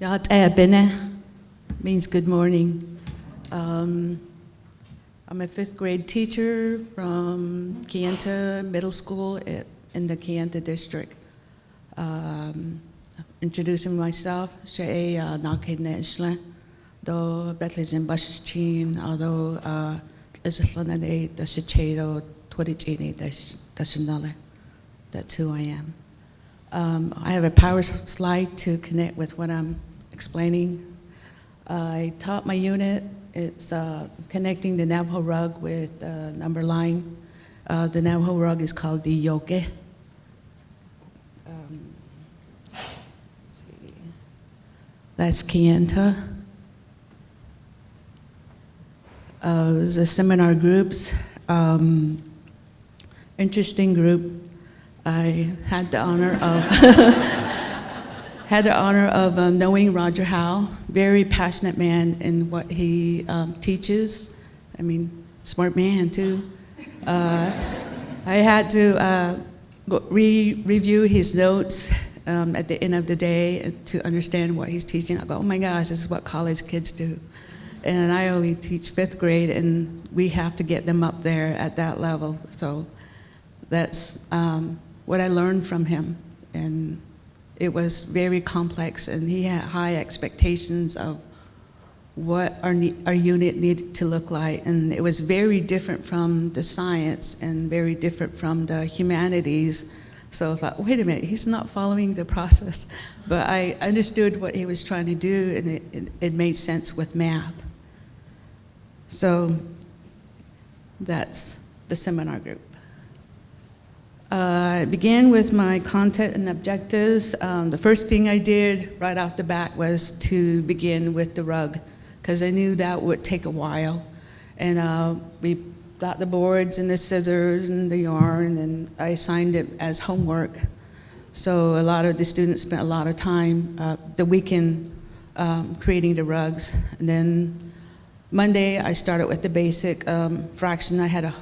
Ya'at'ayabene means good morning. I'm a fifth grade teacher from Kayenta Middle School in the Kayenta district. Introducing myself, Dine Nation, do Bethlehem Bashchin, although Islanade, the Shichado, Twitchini, the Shinale. That's who I am. I have a power slide to connect with what I'm explaining. I taught my unit. It's connecting the Navajo rug with the number line. The Navajo rug is called the yoke. That's Kayenta. There's a seminar groups. Interesting group. I had the honor of knowing Roger Howe, very passionate man in what he teaches. I mean, smart man too. I had to review his notes at the end of the day to understand what he's teaching. I go, oh my gosh, this is what college kids do. And I only teach fifth grade, and we have to get them up there at that level. So that's what I learned from him. And it was very complex, and he had high expectations of what our unit needed to look like. And it was very different from the science and very different from the humanities. So I was like, wait a minute, he's not following the process. But I understood what he was trying to do, and it made sense with math. So that's the seminar group. I began with my content and objectives. The first thing I did right off the bat was to begin with the rug, because I knew that would take a while. And we got the boards and the scissors and the yarn, and I assigned it as homework. So a lot of the students spent a lot of time the weekend creating the rugs. And then Monday, I started with the basic fraction. I had a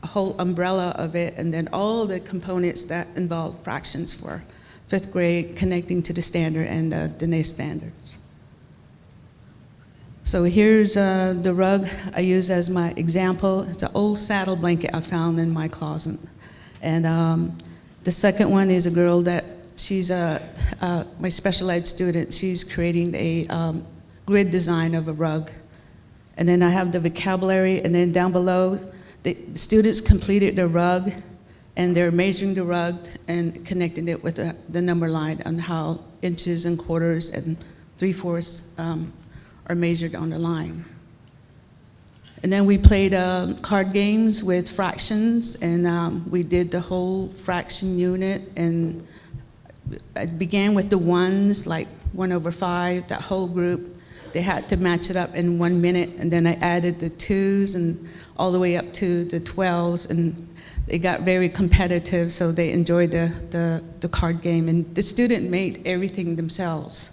whole umbrella of it, and then all the components that involve fractions for fifth grade, connecting to the standard and the Dine standards. So here's the rug I use as my example. It's an old saddle blanket I found in my closet. And the second one is a girl that she's my special ed student. She's creating a grid design of a rug. And then I have the vocabulary, and then down below, the students completed the rug, and they're measuring the rug and connecting it with the number line on how inches and quarters and 3/4 are measured on the line. And then we played card games with fractions, and we did the whole fraction unit, and I began with the ones, like 1/5, that whole group. They had to match it up in 1 minute, and then I added the 2s and all the way up to the 12s, and they got very competitive, so they enjoyed the card game. And the student made everything themselves.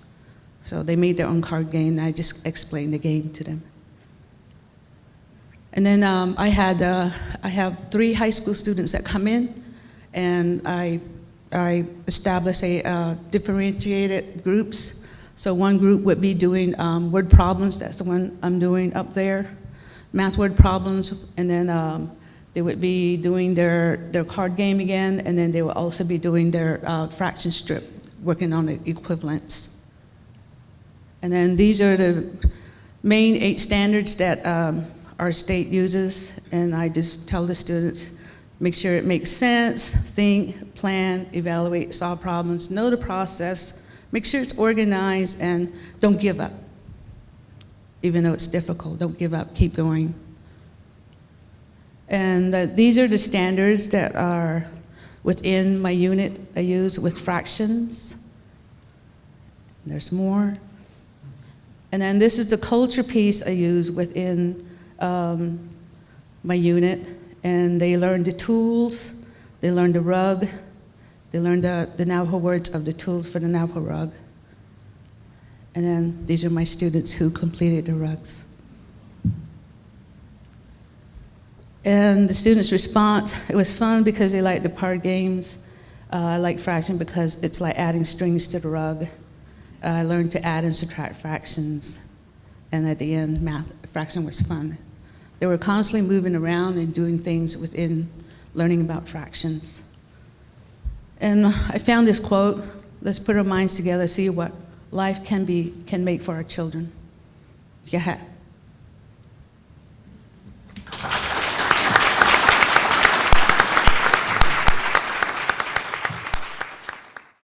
So they made their own card game, and I just explained the game to them. And then I have 3 high school students that come in, and I establish differentiated groups. So one group would be doing word problems. That's the one I'm doing up there, math word problems. And then they would be doing their card game again, and then they will also be doing their fraction strip, working on the equivalents. And then these are the main 8 standards that our state uses, and I just tell the students, make sure it makes sense, think, plan, evaluate, solve problems, know the process, make sure it's organized, and don't give up. Even though it's difficult, don't give up, keep going. And these are the standards that are within my unit I use with fractions. There's more. And then this is the culture piece I use within my unit. And they learn the tools, they learn the rug, they learn the Navajo words of the tools for the Navajo rug. And then these are my students who completed the rugs. And the students' response, it was fun because they liked the card games. I like fraction because it's like adding strings to the rug. I learned to add and subtract fractions, and at the end, fraction was fun. They were constantly moving around and doing things within learning about fractions. And I found this quote: let's put our minds together, see what life can make for our children.